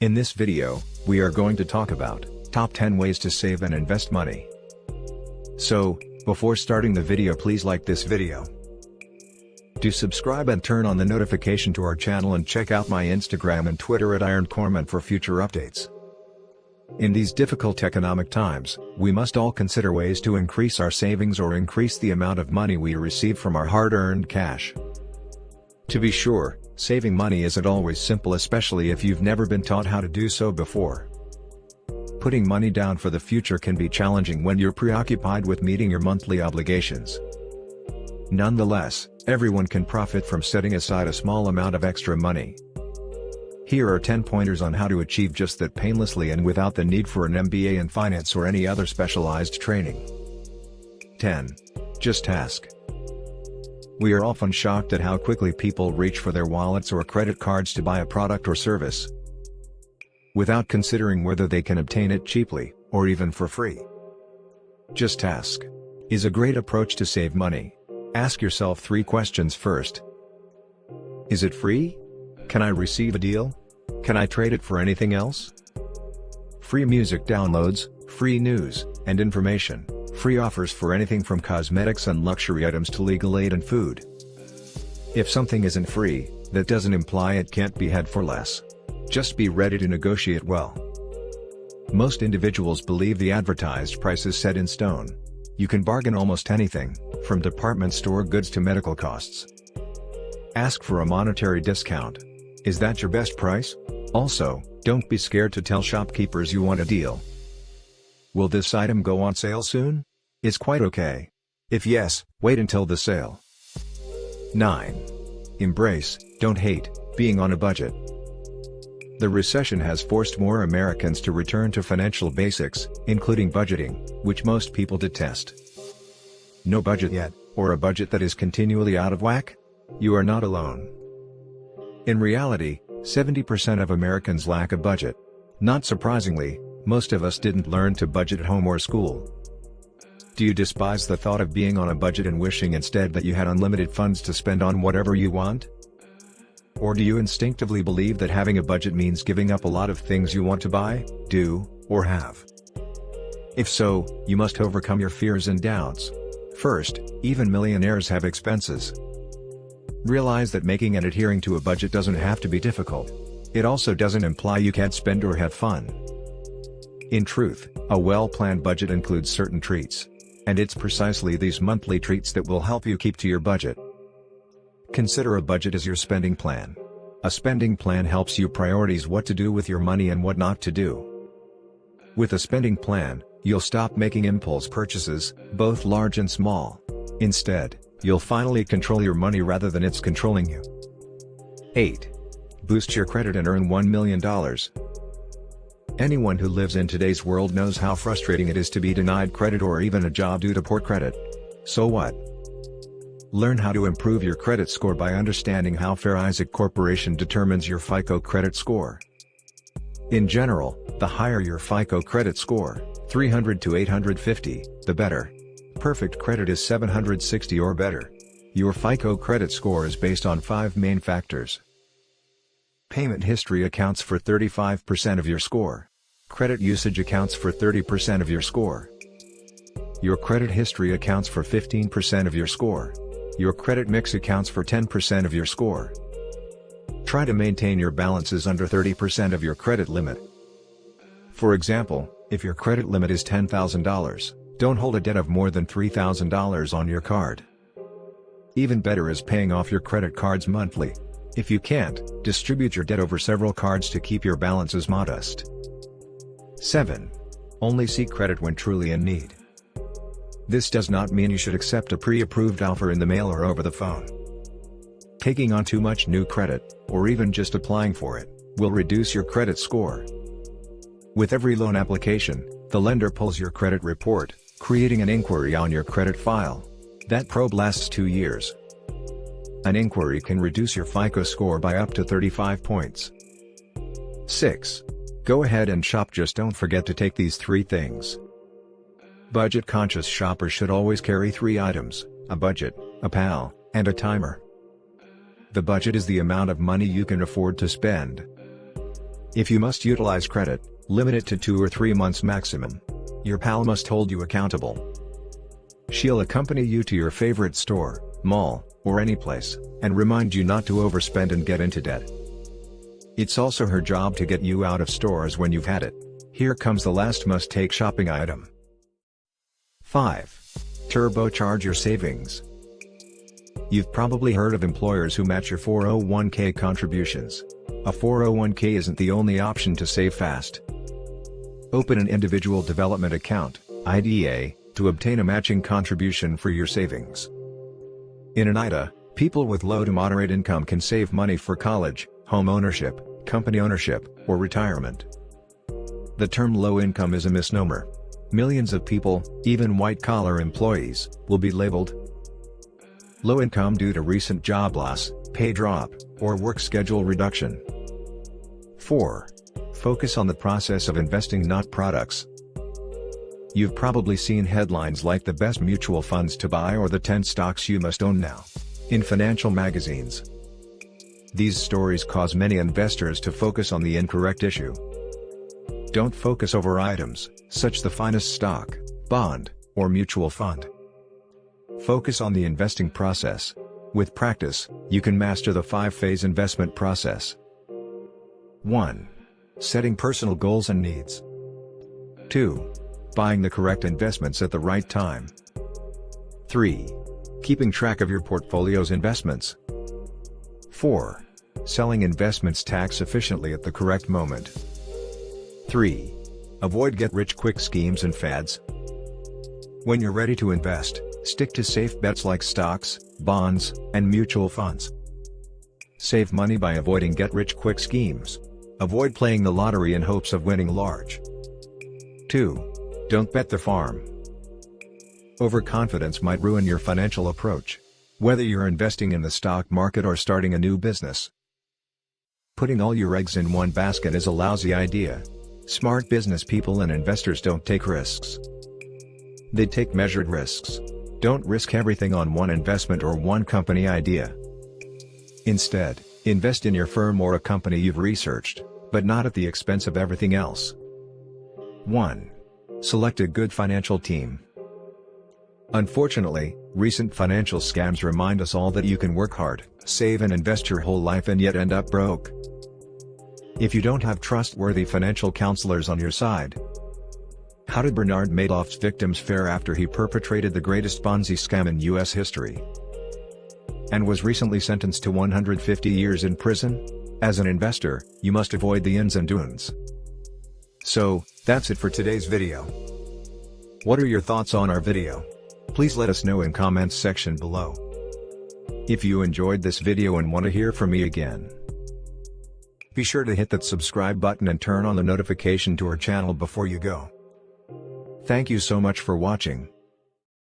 In this video, we are going to talk about top 10 ways to save and invest money. So, before starting the video, please like this video. Do subscribe and turn on the notification to our channel, and check out my Instagram and Twitter at IronCorman for future updates. In these difficult economic times, we must all consider ways to increase our savings or increase the amount of money we receive from our hard-earned cash. To be sure, saving money isn't always simple, especially if you've never been taught how to do so before. Putting money down for the future can be challenging when you're preoccupied with meeting your monthly obligations. Nonetheless, everyone can profit from setting aside a small amount of extra money. Here are 10 pointers on how to achieve just that painlessly and without the need for an MBA in finance or any other specialized training. 10. Just ask. We are often shocked at how quickly people reach for their wallets or credit cards to buy a product or service, without considering whether they can obtain it cheaply, or even for free. Just ask is a great approach to save money. Ask yourself 3 questions first. Is it free? Can I receive a deal? Can I trade it for anything else? Free music downloads, free news and information, free offers for anything from cosmetics and luxury items to legal aid and food. If something isn't free, that doesn't imply it can't be had for less. Just be ready to negotiate well. Most individuals believe the advertised price is set in stone. You can bargain almost anything, from department store goods to medical costs. Ask for a monetary discount. Is that your best price? Also, don't be scared to tell shopkeepers you want a deal. Will this item go on sale soon? It's quite okay. If yes, wait until the sale. 9. Embrace, don't hate, being on a budget. The recession has forced more Americans to return to financial basics, including budgeting, which most people detest. No budget yet, or a budget that is continually out of whack? You are not alone. In reality, 70% of Americans lack a budget. Not surprisingly, most of us didn't learn to budget at home or school. Do you despise the thought of being on a budget and wishing instead that you had unlimited funds to spend on whatever you want? Or do you instinctively believe that having a budget means giving up a lot of things you want to buy, do, or have? If so, you must overcome your fears and doubts. First, even millionaires have expenses. Realize that making and adhering to a budget doesn't have to be difficult. It also doesn't imply you can't spend or have fun. In truth, a well-planned budget includes certain treats. And it's precisely these monthly treats that will help you keep to your budget. Consider a budget as your spending plan. A spending plan helps you prioritize what to do with your money and what not to do. With a spending plan, you'll stop making impulse purchases, both large and small. Instead, you'll finally control your money rather than it's controlling you. 8. Boost your credit and earn $1 million. Anyone who lives in today's world knows how frustrating it is to be denied credit or even a job due to poor credit. So what? Learn how to improve your credit score by understanding how Fair Isaac Corporation determines your FICO credit score. In general, the higher your FICO credit score, 300 to 850, the better. Perfect credit is 760 or better. Your FICO credit score is based on 5 main factors. Payment history accounts for 35% of your score. Credit usage accounts for 30% of your score. Your credit history accounts for 15% of your score. Your credit mix accounts for 10% of your score. Try to maintain your balances under 30% of your credit limit. For example, if your credit limit is $10,000, don't hold a debt of more than $3,000 on your card. Even better is paying off your credit cards monthly. If you can't, distribute your debt over several cards to keep your balances modest. 7. Only seek credit when truly in need. This does not mean you should accept a pre-approved offer in the mail or over the phone. Taking on too much new credit, or even just applying for it, will reduce your credit score. With every loan application, the lender pulls your credit report, creating an inquiry on your credit file. That probe lasts 2 years. An inquiry can reduce your FICO score by up to 35 points. 6. Go ahead and shop, just don't forget to take these 3 things. Budget-conscious shoppers should always carry 3 items: a budget, a pal, and a timer. The budget is the amount of money you can afford to spend. If you must utilize credit, limit it to 2 or 3 months maximum. Your pal must hold you accountable. She'll accompany you to your favorite store, mall, or any place, and remind you not to overspend and get into debt. It's also her job to get you out of stores when you've had it. Here comes the last must-take shopping item. 5. Turbocharger Savings. You've probably heard of employers who match your 401k contributions. A 401k isn't the only option to save fast. Open an individual development account, IDA, to obtain a matching contribution for your savings. In an IDA, people with low to moderate income can save money for college, home ownership, company ownership, or retirement. The term low income is a misnomer. Millions of people, even white-collar employees, will be labeled low income due to recent job loss, pay drop, or work schedule reduction. 4. Focus on the process of investing, not products. You've probably seen headlines like the best mutual funds to buy or the 10 stocks you must own now in financial magazines. These stories cause many investors to focus on the incorrect issue. Don't focus over items, such the finest stock, bond, or mutual fund. Focus on the investing process. With practice, you can master the 5-phase investment process. 1. Setting personal goals and needs. 2. Buying the correct investments at the right time. 3. Keeping track of your portfolio's investments. 4. Selling investments tax efficiently at the correct moment. 3. Avoid get-rich-quick schemes and fads. When you're ready to invest, stick to safe bets like stocks, bonds, and mutual funds. Save money by avoiding get-rich-quick schemes. Avoid playing the lottery in hopes of winning large. 2. Don't bet the farm. Overconfidence might ruin your financial approach, whether you're investing in the stock market or starting a new business. Putting all your eggs in one basket is a lousy idea. Smart business people and investors don't take risks. They take measured risks. Don't risk everything on one investment or one company idea. Instead, invest in your firm or a company you've researched, but not at the expense of everything else. 1. Select a good financial team. Unfortunately, recent financial scams remind us all that you can work hard, save and invest your whole life and yet end up broke. If you don't have trustworthy financial counselors on your side. How did Bernard Madoff's victims fare after he perpetrated the greatest Ponzi scam in U.S. history? And was recently sentenced to 150 years in prison? As an investor, you must avoid the ins and doings. So, that's it for today's video. What are your thoughts on our video? Please let us know in comments section below. If you enjoyed this video and want to hear from me again, be sure to hit that subscribe button and turn on the notification to our channel before you go. Thank you so much for watching.